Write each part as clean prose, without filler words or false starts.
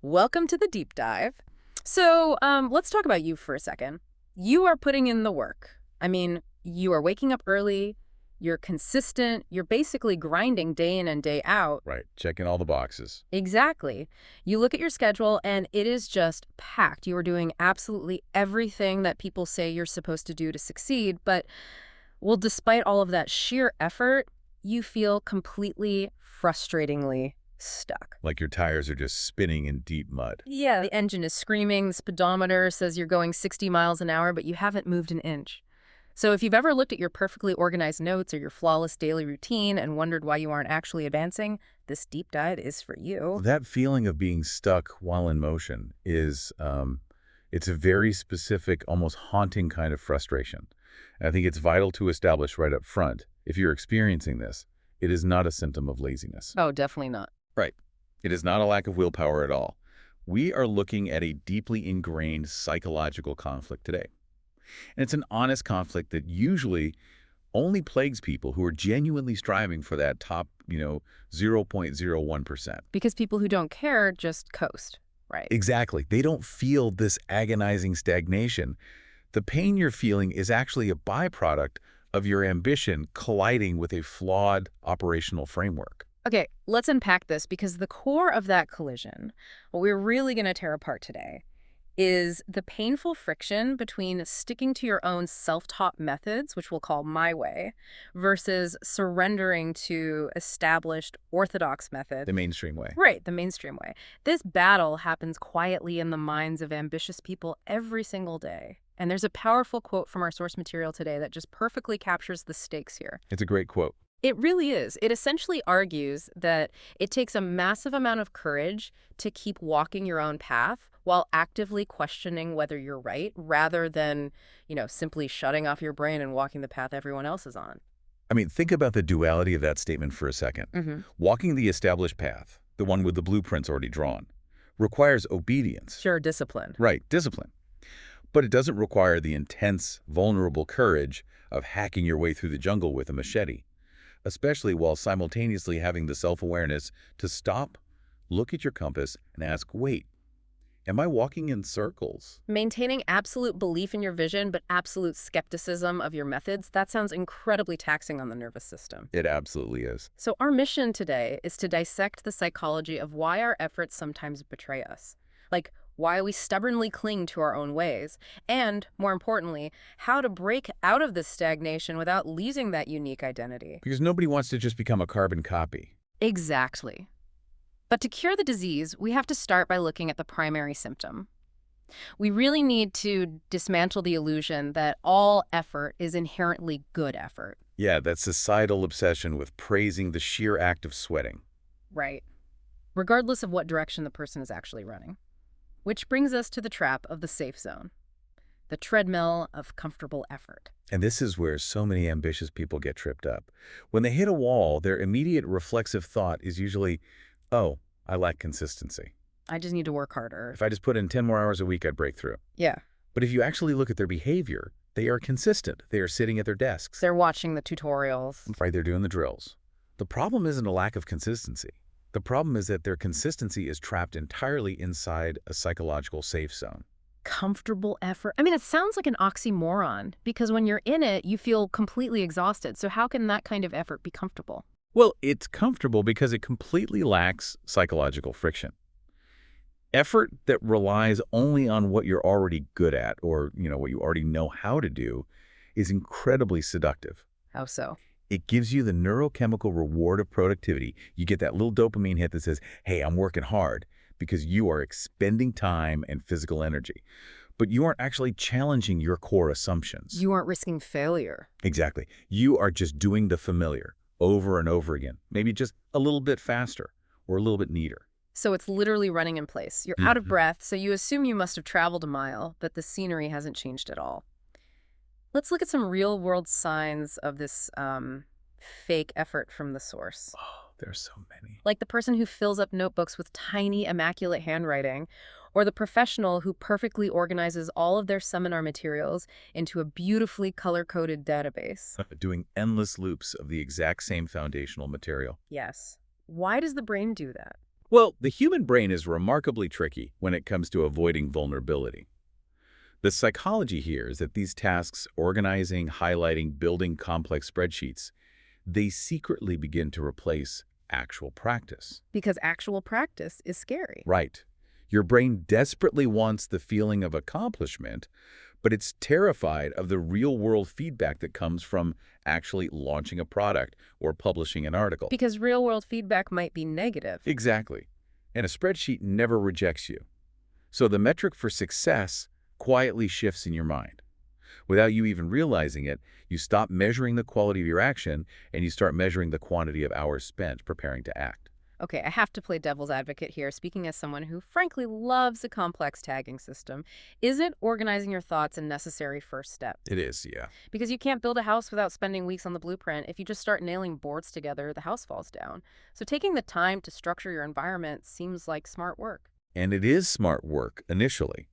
Welcome to the deep dive. Let's talk about you for a second. You are putting in the work. I mean, you are waking up early, you're consistent, you're basically grinding day in and day out. Right, checking all the boxes. Exactly. You look at your schedule and it is just packed. You are doing absolutely everything that people say you're supposed to do to succeed, but, well, despite all of that sheer effort, you feel completely frustratingly stuck. Like your tires are just spinning in deep mud. Yeah, the engine is screaming, the speedometer says you're going 60 miles an hour, but you haven't moved an inch. So if you've ever looked at your perfectly organized notes or your flawless daily routine and wondered why you aren't actually advancing, this deep dive is for you. That feeling of being stuck while in motion is, it's a very specific, almost haunting kind of frustration. And I think it's vital to establish right up front, if you're experiencing this, it is not a symptom of laziness. Oh, definitely not. Right. It is not a lack of willpower at all. We are looking at a deeply ingrained psychological conflict today. And it's an honest conflict that usually only plagues people who are genuinely striving for that top, 0.01%. Because people who don't care just coast, right? Exactly. They don't feel this agonizing stagnation. The pain you're feeling is actually a byproduct of your ambition colliding with a flawed operational framework. Okay, let's unpack this because the core of that collision, what we're really going to tear apart today, is the painful friction between sticking to your own self-taught methods, which we'll call my way, versus surrendering to established orthodox methods. The mainstream way. Right, the mainstream way. This battle happens quietly in the minds of ambitious people every single day. And there's a powerful quote from our source material today that just perfectly captures the stakes here. It's a great quote. It really is. It essentially argues that it takes a massive amount of courage to keep walking your own path while actively questioning whether you're right, rather than, simply shutting off your brain and walking the path everyone else is on. I mean, think about the duality of that statement for a second. Walking the established path, the one with the blueprints already drawn, requires obedience. Sure, discipline. Right, discipline. But it doesn't require the intense, vulnerable courage of hacking your way through the jungle with a machete, especially while simultaneously having the self-awareness to stop, look at your compass, and ask, wait, am I walking in circles? Maintaining absolute belief in your vision, but absolute skepticism of your methods, that sounds incredibly taxing on the nervous system. It absolutely is. So our mission today is to dissect the psychology of why our efforts sometimes betray us. Like, why we stubbornly cling to our own ways, and, more importantly, how to break out of this stagnation without losing that unique identity. Because nobody wants to just become a carbon copy. Exactly. But to cure the disease, we have to start by looking at the primary symptom. We really need to dismantle the illusion that all effort is inherently good effort. Yeah, that societal obsession with praising the sheer act of sweating. Right. Regardless of what direction the person is actually running. Which brings us to the trap of the safe zone, the treadmill of comfortable effort. And this is where so many ambitious people get tripped up. When they hit a wall, their immediate reflexive thought is usually, oh, I lack consistency. I just need to work harder. If I just put in 10 more hours a week, I'd break through. Yeah. But if you actually look at their behavior, they are consistent. They are sitting at their desks. They're watching the tutorials. Right, they're doing the drills. The problem isn't a lack of consistency. The problem is that their consistency is trapped entirely inside a psychological safe zone. Comfortable effort. I mean, it sounds like an oxymoron, because when you're in it, you feel completely exhausted. So how can that kind of effort be comfortable? Well, it's comfortable because it completely lacks psychological friction. Effort that relies only on what you're already good at or, what you already know how to do is incredibly seductive. How so? It gives you the neurochemical reward of productivity. You get that little dopamine hit that says, hey, I'm working hard, because you are expending time and physical energy. But you aren't actually challenging your core assumptions. You aren't risking failure. Exactly. You are just doing the familiar over and over again, maybe just a little bit faster or a little bit neater. So it's literally running in place. You're out of breath, so you assume you must have traveled a mile, but the scenery hasn't changed at all. Let's look at some real-world signs of this fake effort from the source. Oh, there's so many. Like the person who fills up notebooks with tiny, immaculate handwriting, or the professional who perfectly organizes all of their seminar materials into a beautifully color-coded database. Doing endless loops of the exact same foundational material. Yes. Why does the brain do that? Well, the human brain is remarkably tricky when it comes to avoiding vulnerability. The psychology here is that these tasks, organizing, highlighting, building complex spreadsheets, they secretly begin to replace actual practice. Because actual practice is scary. Right. Your brain desperately wants the feeling of accomplishment, but it's terrified of the real-world feedback that comes from actually launching a product or publishing an article. Because real-world feedback might be negative. Exactly. And a spreadsheet never rejects you. So the metric for success quietly shifts in your mind. Without you even realizing it, you stop measuring the quality of your action and you start measuring the quantity of hours spent preparing to act. Okay, I have to play devil's advocate here, speaking as someone who frankly loves a complex tagging system. Isn't organizing your thoughts a necessary first step? It is, yeah. Because you can't build a house without spending weeks on the blueprint. If you just start nailing boards together, the house falls down. So taking the time to structure your environment seems like smart work. And it is smart work initially.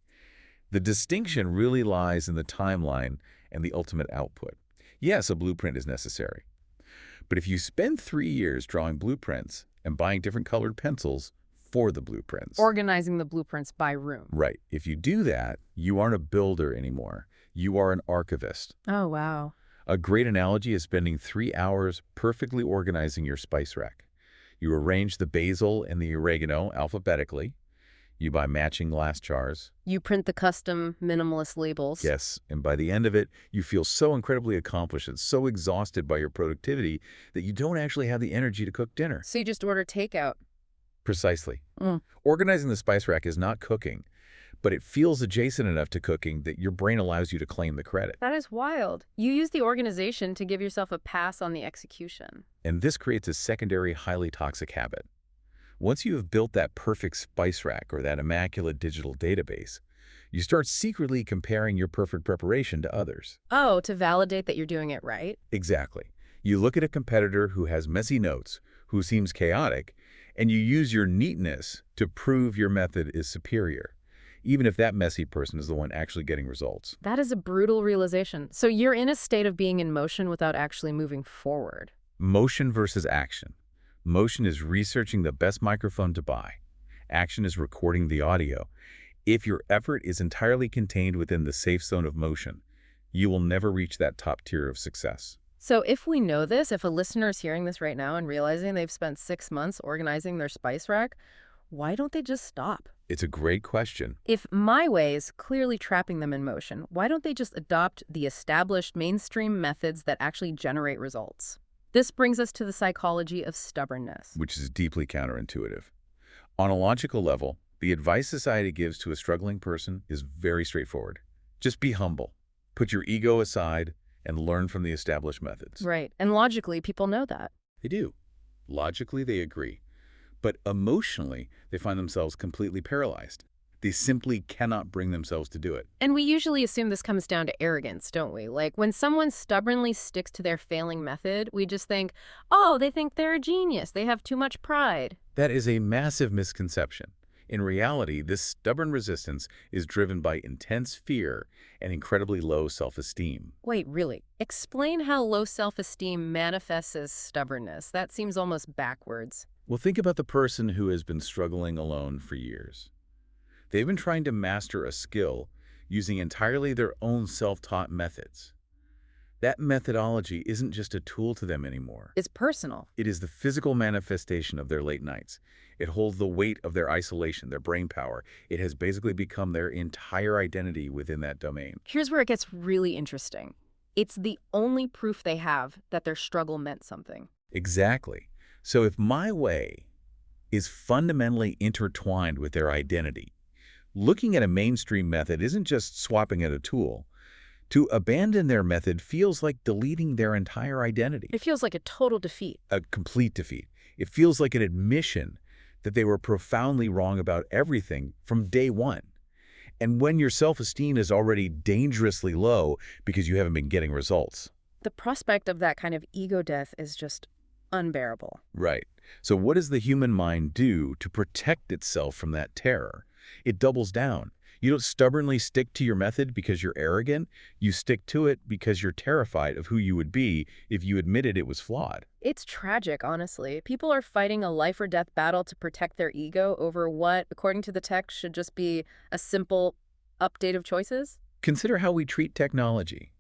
The distinction really lies in the timeline and the ultimate output. Yes, a blueprint is necessary. But if you spend 3 years drawing blueprints and buying different colored pencils for the blueprints. Organizing the blueprints by room. Right. If you do that, you aren't a builder anymore. You are an archivist. Oh, wow. A great analogy is spending 3 hours perfectly organizing your spice rack. You arrange the basil and the oregano alphabetically. You buy matching glass jars. You print the custom minimalist labels. Yes, and by the end of it, you feel so incredibly accomplished and so exhausted by your productivity that you don't actually have the energy to cook dinner. So you just order takeout. Precisely. Mm. Organizing the spice rack is not cooking, but it feels adjacent enough to cooking that your brain allows you to claim the credit. That is wild. You use the organization to give yourself a pass on the execution. And this creates a secondary, highly toxic habit. Once you have built that perfect spice rack or that immaculate digital database, you start secretly comparing your perfect preparation to others. Oh, to validate that you're doing it right? Exactly. You look at a competitor who has messy notes, who seems chaotic, and you use your neatness to prove your method is superior, even if that messy person is the one actually getting results. That is a brutal realization. So you're in a state of being in motion without actually moving forward. Motion versus action. Motion is researching the best microphone to buy. Action is recording the audio. If your effort is entirely contained within the safe zone of motion, you will never reach that top tier of success. So if we know this, if a listener is hearing this right now and realizing they've spent 6 months organizing their spice rack, why don't they just stop? It's a great question. If my way is clearly trapping them in motion, why don't they just adopt the established mainstream methods that actually generate results? This brings us to the psychology of stubbornness. Which is deeply counterintuitive. On a logical level, the advice society gives to a struggling person is very straightforward. Just be humble, put your ego aside, and learn from the established methods. Right. And logically, people know that. They do. Logically, they agree. But emotionally, they find themselves completely paralyzed. They simply cannot bring themselves to do it. And we usually assume this comes down to arrogance, don't we? Like when someone stubbornly sticks to their failing method, we just think, oh, they think they're a genius. They have too much pride. That is a massive misconception. In reality, this stubborn resistance is driven by intense fear and incredibly low self-esteem. Wait, really? Explain how low self-esteem manifests as stubbornness. That seems almost backwards. Well, think about the person who has been struggling alone for years. They've been trying to master a skill using entirely their own self-taught methods. That methodology isn't just a tool to them anymore. It's personal. It is the physical manifestation of their late nights. It holds the weight of their isolation, their brain power. It has basically become their entire identity within that domain. Here's where it gets really interesting. It's the only proof they have that their struggle meant something. Exactly. So if my way is fundamentally intertwined with their identity, looking at a mainstream method isn't just swapping at a tool. To abandon their method feels like deleting their entire identity. It feels like a total defeat. A complete defeat. It feels like an admission that they were profoundly wrong about everything from day one. And when your self-esteem is already dangerously low because you haven't been getting results. The prospect of that kind of ego death is just unbearable. Right. So what does the human mind do to protect itself from that terror? It doubles down. You don't stubbornly stick to your method because you're arrogant. You stick to it because you're terrified of who you would be if you admitted it was flawed. It's tragic, honestly. People are fighting a life or death battle to protect their ego over what, according to the text, should just be a simple update of choices. Consider how we treat technology.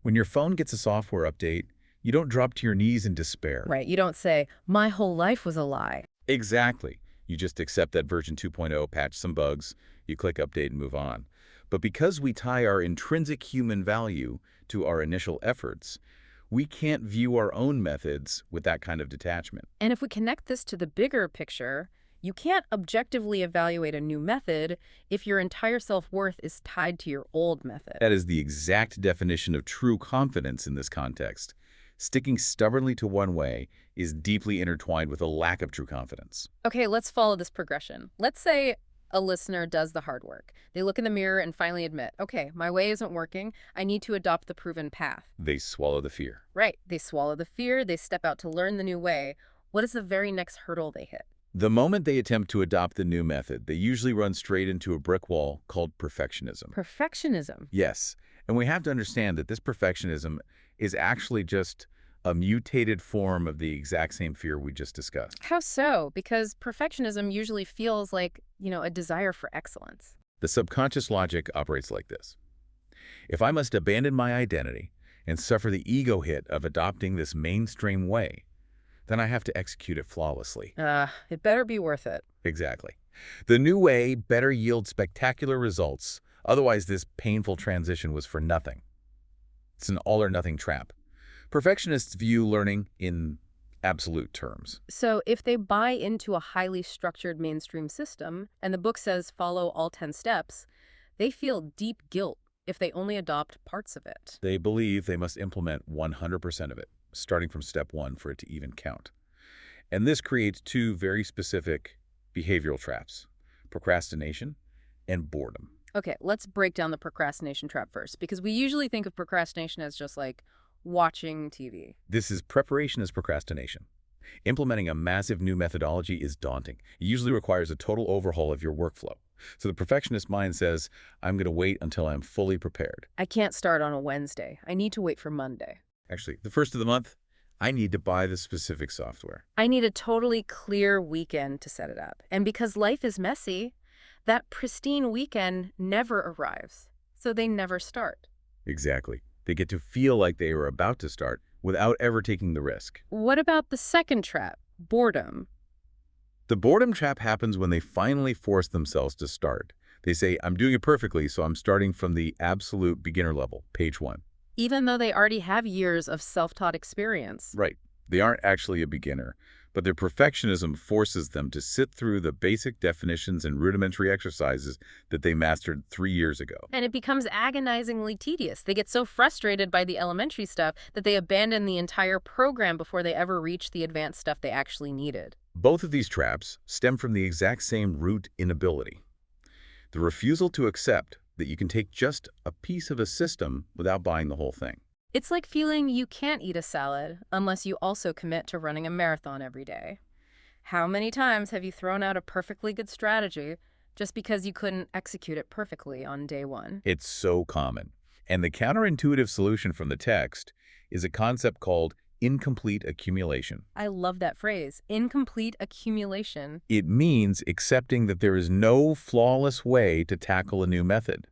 When your phone gets a software update, you don't drop to your knees in despair. Right. You don't say, my whole life was a lie. Exactly. You just accept that version 2.0, patch some bugs, you click update and move on. But because we tie our intrinsic human value to our initial efforts, we can't view our own methods with that kind of detachment. And if we connect this to the bigger picture, you can't objectively evaluate a new method if your entire self-worth is tied to your old method. That is the exact definition of true confidence in this context. Sticking stubbornly to one way is deeply intertwined with a lack of true confidence. Okay, let's follow this progression. Let's say a listener does the hard work. They look in the mirror and finally admit, okay, my way isn't working. I need to adopt the proven path. They swallow the fear. Right. They swallow the fear. They step out to learn the new way. What is the very next hurdle they hit? The moment they attempt to adopt the new method, they usually run straight into a brick wall called perfectionism. Perfectionism. Yes, and we have to understand that this perfectionism is actually just a mutated form of the exact same fear we just discussed. How so? Because perfectionism usually feels like, a desire for excellence. The subconscious logic operates like this. If I must abandon my identity and suffer the ego hit of adopting this mainstream way, then I have to execute it flawlessly. It better be worth it. Exactly. The new way better yield spectacular results. Otherwise, this painful transition was for nothing. It's an all-or-nothing trap. Perfectionists view learning in absolute terms. So if they buy into a highly structured mainstream system, and the book says follow all 10 steps, they feel deep guilt if they only adopt parts of it. They believe they must implement 100% of it, starting from step one for it to even count. And this creates two very specific behavioral traps: procrastination and boredom. Okay, let's break down the procrastination trap first, because we usually think of procrastination as just like watching TV. This is preparation as procrastination. Implementing a massive new methodology is daunting. It usually requires a total overhaul of your workflow. So the perfectionist mind says, I'm going to wait until I'm fully prepared. I can't start on a Wednesday. I need to wait for Monday. Actually, the first of the month, I need to buy the specific software. I need a totally clear weekend to set it up. And because life is messy, that pristine weekend never arrives. So they never start. Exactly. They get to feel like they are about to start without ever taking the risk. What about the second trap, boredom? The boredom trap happens when they finally force themselves to start. They say, I'm doing it perfectly, so I'm starting from the absolute beginner level, page 1. Even though they already have years of self-taught experience. Right. They aren't actually a beginner, but their perfectionism forces them to sit through the basic definitions and rudimentary exercises that they mastered 3 years ago. And it becomes agonizingly tedious. They get so frustrated by the elementary stuff that they abandon the entire program before they ever reach the advanced stuff they actually needed. Both of these traps stem from the exact same root inability: the refusal to accept that you can take just a piece of a system without buying the whole thing. It's like feeling you can't eat a salad unless you also commit to running a marathon every day. How many times have you thrown out a perfectly good strategy just because you couldn't execute it perfectly on day one? It's so common. And the counterintuitive solution from the text is a concept called incomplete accumulation. I love that phrase, incomplete accumulation. It means accepting that there is no flawless way to tackle a new method.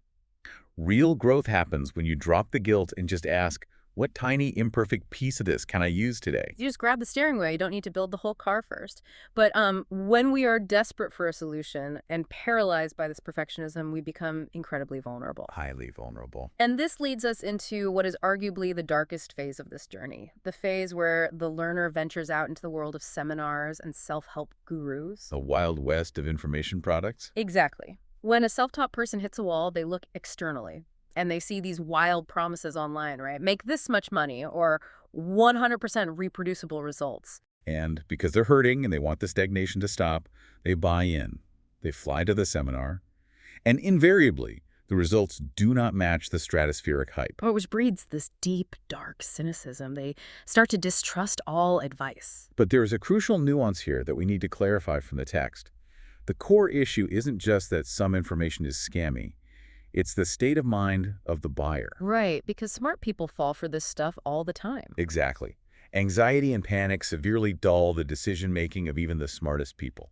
Real growth happens when you drop the guilt and just ask, what tiny imperfect piece of this can I use today? You just grab the steering wheel. You don't need to build the whole car first. But when we are desperate for a solution and paralyzed by this perfectionism, we become incredibly vulnerable. Highly vulnerable. And this leads us into what is arguably the darkest phase of this journey, the phase where the learner ventures out into the world of seminars and self-help gurus. The Wild West of information products? Exactly. When a self-taught person hits a wall, they look externally and they see these wild promises online, right? Make this much money or 100% reproducible results. And because they're hurting and they want the stagnation to stop, they buy in. They fly to the seminar. And invariably, the results do not match the stratospheric hype. Oh, which breeds this deep, dark cynicism. They start to distrust all advice. But there is a crucial nuance here that we need to clarify from the text. The core issue isn't just that some information is scammy. It's the state of mind of the buyer. Right, because smart people fall for this stuff all the time. Exactly. Anxiety and panic severely dull the decision-making of even the smartest people.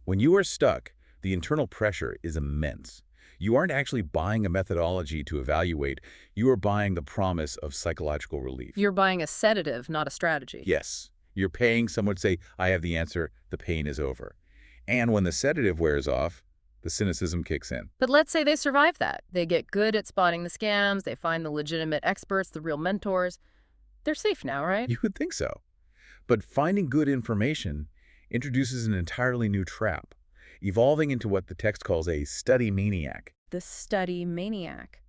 When you are stuck, the internal pressure is immense. You aren't actually buying a methodology to evaluate, you are buying the promise of psychological relief. You're buying a sedative, not a strategy. Yes, you're paying someone to say, I have the answer, the pain is over. And when the sedative wears off, the cynicism kicks in. But let's say they survive that. They get good at spotting the scams, they find the legitimate experts, the real mentors. They're safe now, right? You would think so. But finding good information introduces an entirely new trap, evolving into what the text calls a study maniac. The study maniac.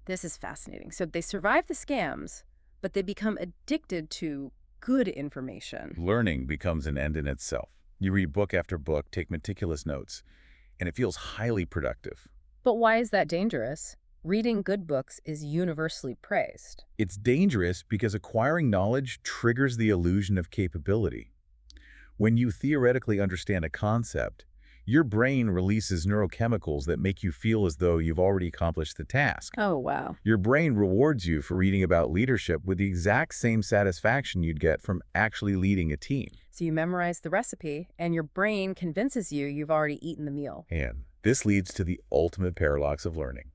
This is fascinating. So they survive the scams, but they become addicted to good information. Learning becomes an end in itself. You read book after book, take meticulous notes, and it feels highly productive. But why is that dangerous? Reading good books is universally praised. It's dangerous because acquiring knowledge triggers the illusion of capability. When you theoretically understand a concept, your brain releases neurochemicals that make you feel as though you've already accomplished the task. Oh, wow. Your brain rewards you for reading about leadership with the exact same satisfaction you'd get from actually leading a team. So you memorize the recipe, and your brain convinces you you've already eaten the meal. And this leads to the ultimate paradox of learning.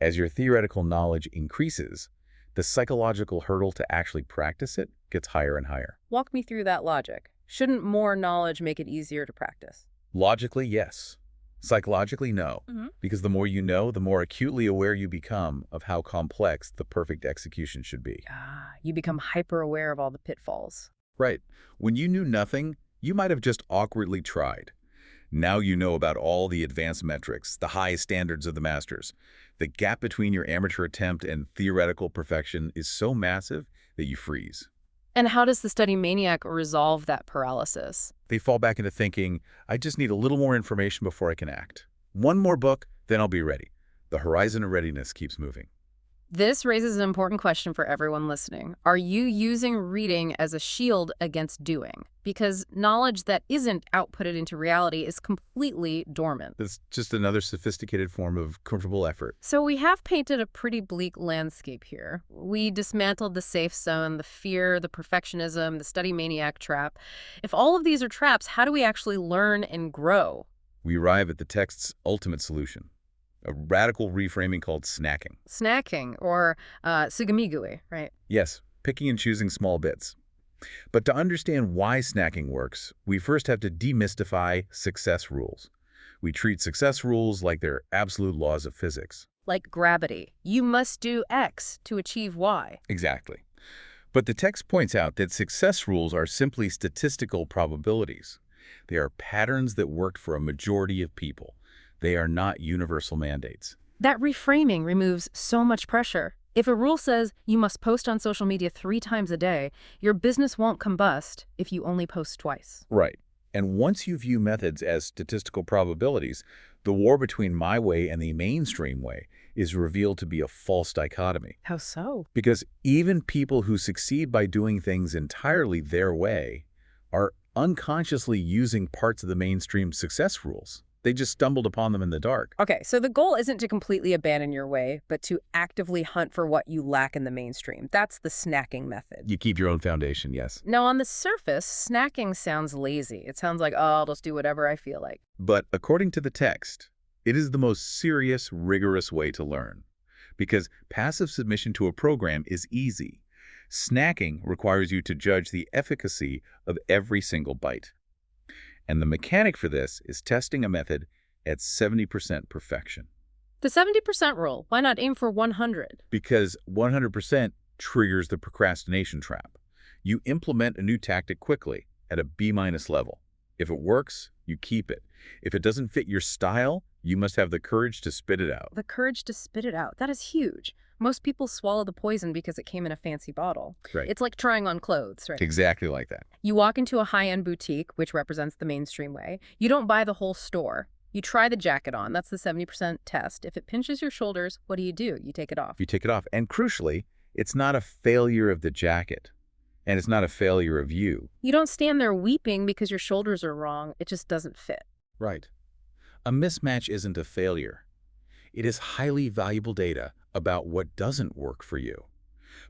As your theoretical knowledge increases, the psychological hurdle to actually practice it gets higher and higher. Walk me through that logic. Shouldn't more knowledge make it easier to practice? Logically, yes. Psychologically, no. Mm-hmm. Because the more you know, the more acutely aware you become of how complex the perfect execution should be. You become hyper-aware of all the pitfalls. Right. When you knew nothing, you might have just awkwardly tried. Now you know about all the advanced metrics, the high standards of the masters. The gap between your amateur attempt and theoretical perfection is so massive that you freeze. And how does the study maniac resolve that paralysis? They fall back into thinking, I just need a little more information before I can act. One more book, then I'll be ready. The horizon of readiness keeps moving. This raises an important question for everyone listening. Are you using reading as a shield against doing? Because knowledge that isn't outputted into reality is completely dormant. It's just another sophisticated form of comfortable effort. So we have painted a pretty bleak landscape here. We dismantled the safe zone, the fear, the perfectionism, the study maniac trap. If all of these are traps, how do we actually learn and grow? We arrive at the text's ultimate solution. A radical reframing called snacking. Snacking, or sugamigui, right? Yes, picking and choosing small bits. But to understand why snacking works, we first have to demystify success rules. We treat success rules like they're absolute laws of physics. Like gravity. You must do X to achieve Y. Exactly. But the text points out that success rules are simply statistical probabilities. They are patterns that worked for a majority of people. They are not universal mandates. That reframing removes so much pressure. If a rule says you must post on social media 3 times a day, your business won't combust if you only post twice. Right. And once you view methods as statistical probabilities, the war between my way and the mainstream way is revealed to be a false dichotomy. How so? Because even people who succeed by doing things entirely their way are unconsciously using parts of the mainstream success rules. They just stumbled upon them in the dark. Okay, so the goal isn't to completely abandon your way, but to actively hunt for what you lack in the mainstream. That's the snacking method. You keep your own foundation, yes. Now, on the surface, snacking sounds lazy. It sounds like, oh, I'll just do whatever I feel like. But according to the text, it is the most serious, rigorous way to learn. Because passive submission to a program is easy. Snacking requires you to judge the efficacy of every single bite. And the mechanic for this is testing a method at 70% perfection. The 70% rule, why not aim for 100? Because 100% triggers the procrastination trap. You implement a new tactic quickly at a B- level. If it works, you keep it. If it doesn't fit your style, you must have the courage to spit it out. The courage to spit it out. That is huge. Most people swallow the poison because it came in a fancy bottle. Right. It's like trying on clothes, right? Exactly like that. You walk into a high-end boutique, which represents the mainstream way. You don't buy the whole store. You try the jacket on. That's the 70% test. If it pinches your shoulders, what do? You take it off. You take it off. And crucially, it's not a failure of the jacket. And it's not a failure of you. You don't stand there weeping because your shoulders are wrong. It just doesn't fit. Right. A mismatch isn't a failure. It is highly valuable data about what doesn't work for you.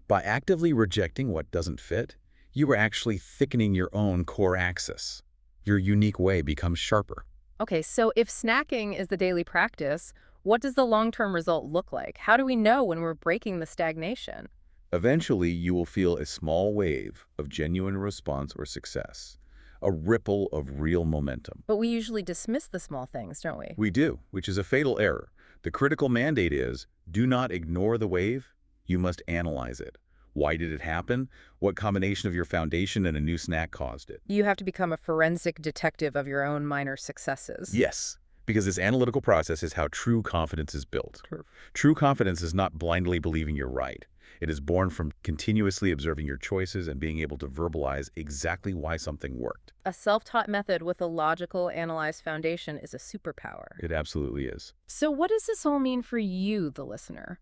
By actively rejecting what doesn't fit, you are actually thickening your own core axis. Your unique way becomes sharper. Okay, so if snacking is the daily practice, what does the long-term result look like? How do we know when we're breaking the stagnation? Eventually, you will feel a small wave of genuine response or success, a ripple of real momentum. But we usually dismiss the small things, don't we? We do, which is a fatal error. The critical mandate is, do not ignore the wave, you must analyze it. Why did it happen? What combination of your foundation and a new snack caused it? You have to become a forensic detective of your own minor successes. Yes, because this analytical process is how true confidence is built. True. True confidence is not blindly believing you're right. It is born from continuously observing your choices and being able to verbalize exactly why something worked. A self-taught method with a logical, analyzed foundation is a superpower. It absolutely is. So what does this all mean for you, the listener?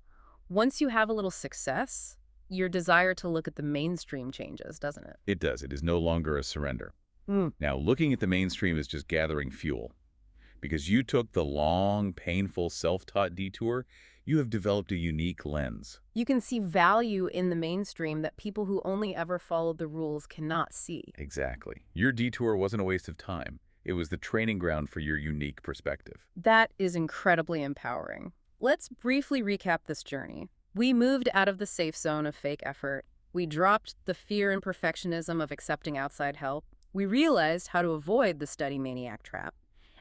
Once you have a little success, your desire to look at the mainstream changes, doesn't it? It does. It is no longer a surrender. Mm. Now, looking at the mainstream is just gathering fuel. Because you took the long, painful, self-taught detour, you have developed a unique lens. You can see value in the mainstream that people who only ever followed the rules cannot see. Exactly. Your detour wasn't a waste of time. It was the training ground for your unique perspective. That is incredibly empowering. Let's briefly recap this journey. We moved out of the safe zone of fake effort. We dropped the fear and perfectionism of accepting outside help. We realized how to avoid the study maniac trap.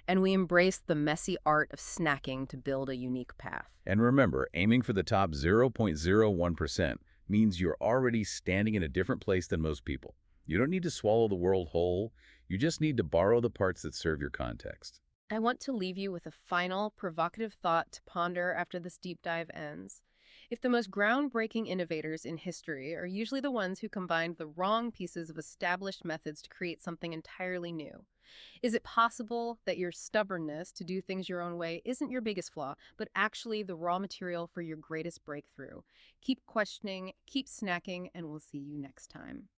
And we embraced the messy art of snacking to build a unique path. And remember, aiming for the top 0.01% means you're already standing in a different place than most people. You don't need to swallow the world whole. You just need to borrow the parts that serve your context. I want to leave you with a final, provocative thought to ponder after this deep dive ends. If the most groundbreaking innovators in history are usually the ones who combined the wrong pieces of established methods to create something entirely new, is it possible that your stubbornness to do things your own way isn't your biggest flaw, but actually the raw material for your greatest breakthrough? Keep questioning, keep snacking, and we'll see you next time.